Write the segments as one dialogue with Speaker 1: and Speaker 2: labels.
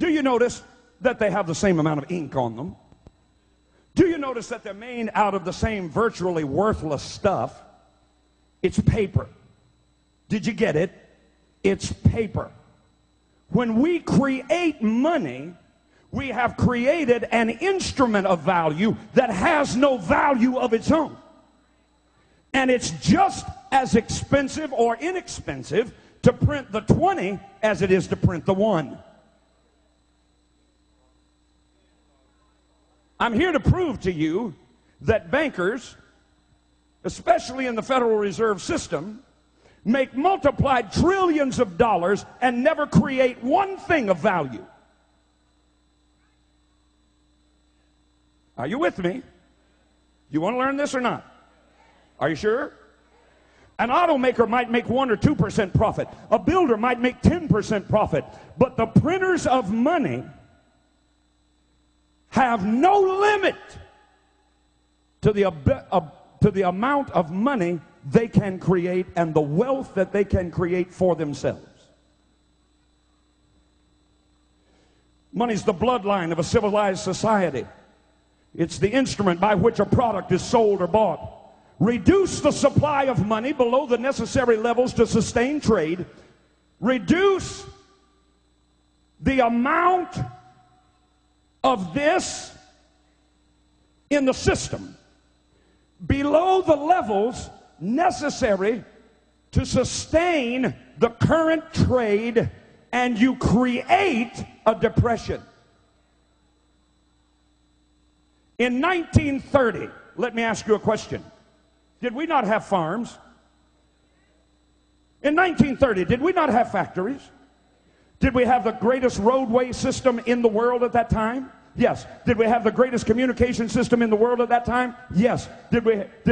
Speaker 1: Do you notice that they have the same amount of ink on them? Do you notice that they're made out of the same virtually worthless stuff? It's paper. Did you get it? It's paper. When we create money, we have created an instrument of value that has no value of its own. And it's just as expensive or inexpensive to print the 20 as it is to print the 1. I'm here to prove to you that bankers, especially in the Federal Reserve System, make multiplied trillions of dollars and never create one thing of value. Are you with me? You want to learn this or not? Are you sure? An automaker might make 1 or 2% profit. A builder might make 10% profit. But the printers of money have no limit to the amount of money they can create and the wealth that they can create for themselves. Money's the bloodline of a civilized society. It's the instrument by which a product is sold or bought. Reduce the supply of money below the necessary levels to sustain trade. Reduce the amount of this in the system below the levels necessary to sustain the current trade, and you create a depression. In 1930, let me ask you a question. Did we not have farms? In 1930, did we not have factories? Did we have the greatest roadway system in the world at that time? Yes. Did we have the greatest communication system in the world at that time? Yes. Did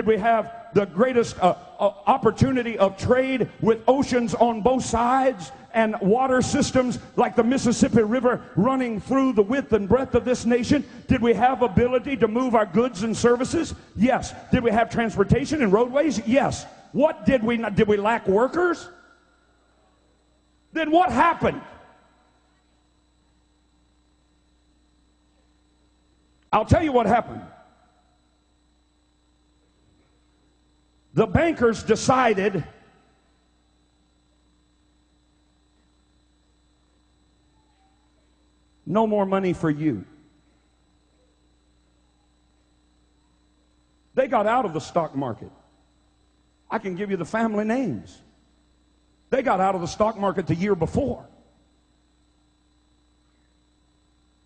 Speaker 1: we have the greatest opportunity of trade with oceans on both sides and water systems like the Mississippi River running through the width and breadth of this nation? Did we have ability to move our goods and services? Yes. Did we have transportation and roadways? Yes. What did we not? Did we lack workers? Then what happened? I'll tell you what happened. The bankers decided no more money for you. They got out of the stock market. I can give you the family names. They got out of the stock market the year before.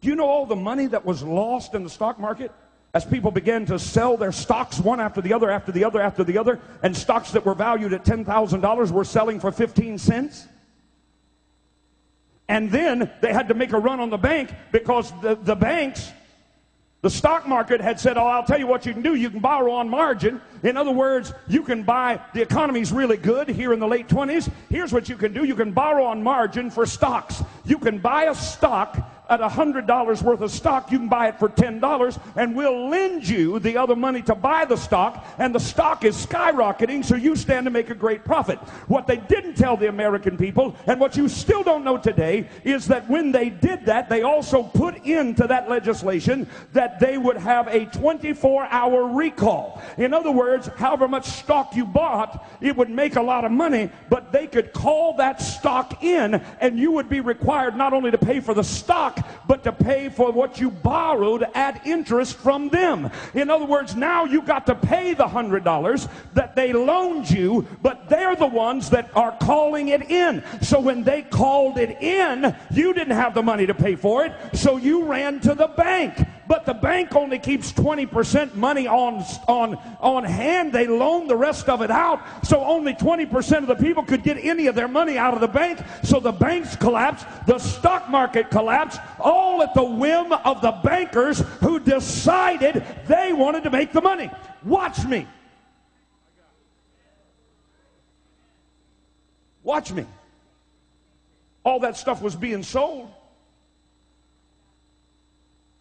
Speaker 1: Do you know all the money that was lost in the stock market as people began to sell their stocks one after the other, after the other, after the other, and stocks that were valued at $10,000 were selling for 15 cents? And then they had to make a run on the bank because the banks, the stock market had said, oh, I'll tell you what you can do. You can borrow on margin. In other words, you can buy, the economy's really good here in the late 20s. Here's what you can do. You can borrow on margin for stocks. You can buy a stock at $100 worth of stock. You can buy it for $10, and we'll lend you the other money to buy the stock, and the stock is skyrocketing, so you stand to make a great profit. What they didn't tell the American people, and what you still don't know today, is that when they did that, they also put into that legislation that they would have a 24-hour recall. In other words, however much stock you bought, it would make a lot of money, but they could call that stock in, and you would be required not only to pay for the stock, but to pay for what you borrowed at interest from them. In other words, now you got to pay the $100 that they loaned you, but they're the ones that are calling it in. So when they called it in, you didn't have the money to pay for it, so you ran to the bank. But the bank only keeps 20% money on hand. They loan the rest of it out, so only 20% of the people could get any of their money out of the bank. So the banks collapsed, the stock market collapsed, all at the whim of the bankers who decided they wanted to make the money. Watch me. Watch me. All that stuff was being sold.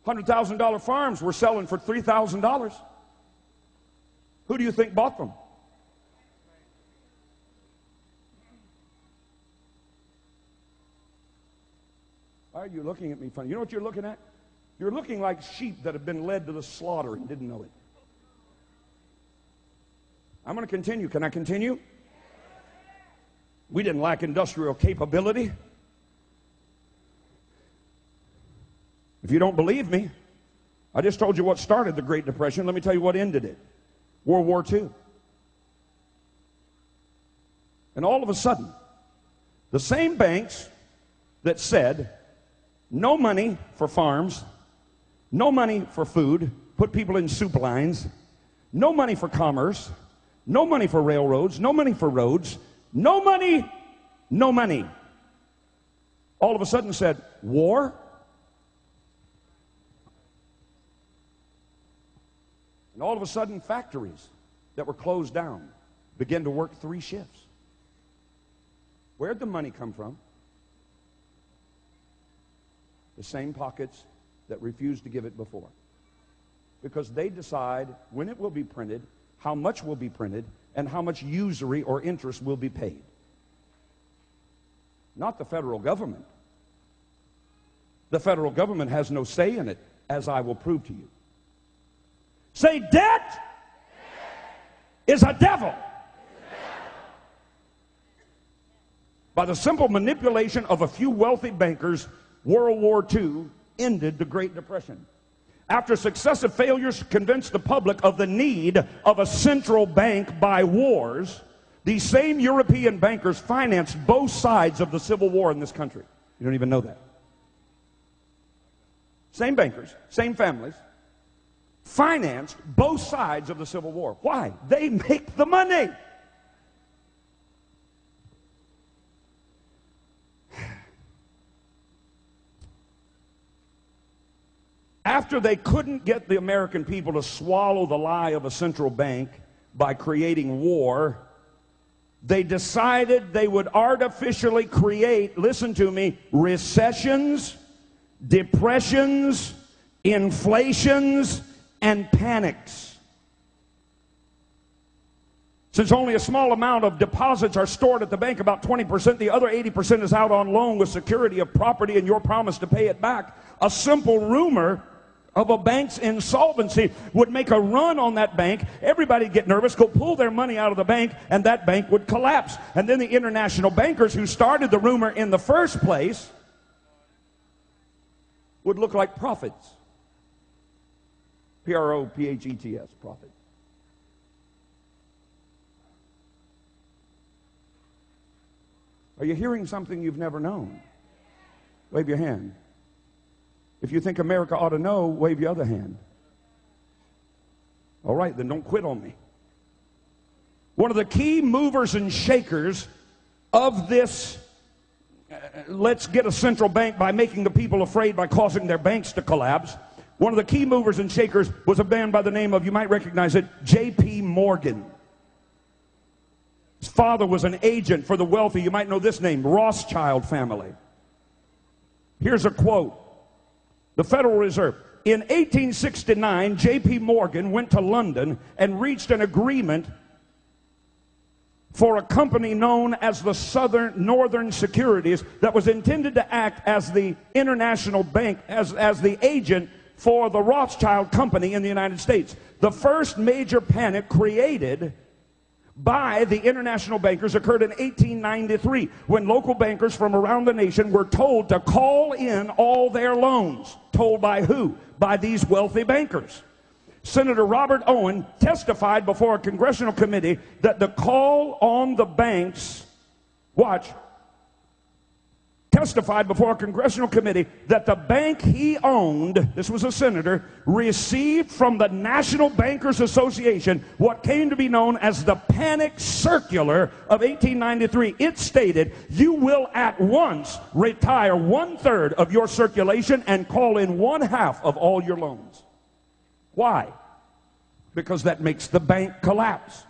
Speaker 1: $100,000 farms were selling for $3,000. Who do you think bought them? Why are you looking at me funny? You know what you're looking at? You're looking like sheep that have been led to the slaughter and didn't know it. I'm going to continue. Can I continue? We didn't lack industrial capability. If you don't believe me, I just told you what started the Great Depression. Let me tell you what ended it. World War II. And all of a sudden, the same banks that said no money for farms, no money for food, put people in soup lines, no money for commerce, no money for railroads, no money for roads, no money, no money. All of a sudden said, war? And all of a sudden, factories that were closed down began to work 3 shifts. Where'd the money come from? The same pockets that refused to give it before. Because they decide when it will be printed, how much will be printed, and how much usury or interest will be paid. Not the federal government. The federal government has no say in it, as I will prove to you. Say, debt is a devil. By the simple manipulation of a few wealthy bankers, World War II ended the Great Depression. After successive failures convinced the public of the need of a central bank by wars, these same European bankers financed both sides of the Civil War in this country. You don't even know that. Same bankers, same families, financed both sides of the Civil War. Why? They make the money. After they couldn't get the American people to swallow the lie of a central bank by creating war, they decided they would artificially create, listen to me, recessions, depressions, inflations, and panics. Since only a small amount of deposits are stored at the bank, about 20%, the other 80% is out on loan with security of property and your promise to pay it back. A simple rumor of a bank's insolvency would make a run on that bank. Everybody would get nervous, go pull their money out of the bank, and that bank would collapse. And then the international bankers who started the rumor in the first place would look like prophets. P-R-O-P-H-E-T-S, prophet. Are you hearing something you've never known? Wave your hand. If you think America ought to know, wave your other hand. All right, then don't quit on me. One of the key movers and shakers of this, let's get a central bank by making the people afraid by causing their banks to collapse. One of the key movers and shakers was a man by the name of, you might recognize it, J.P. Morgan. His father was an agent for the wealthy, you might know this name, Rothschild family. Here's a quote. The Federal Reserve. In 1869, J.P. Morgan went to London and reached an agreement for a company known as the Northern Securities that was intended to act as the international bank, as the agent for the Rothschild company in the United States. The first major panic created by the international bankers occurred in 1893 when local bankers from around the nation were told to call in all their loans. Told by who? By these wealthy bankers. Senator Robert Owen testified before a congressional committee that the call on the banks, testified before a congressional committee that the bank he owned, this was a senator, received from the National Bankers Association what came to be known as the Panic Circular of 1893. It stated, you will at once retire 1/3 of your circulation and call in 1/2 of all your loans. Why? Because that makes the bank collapse.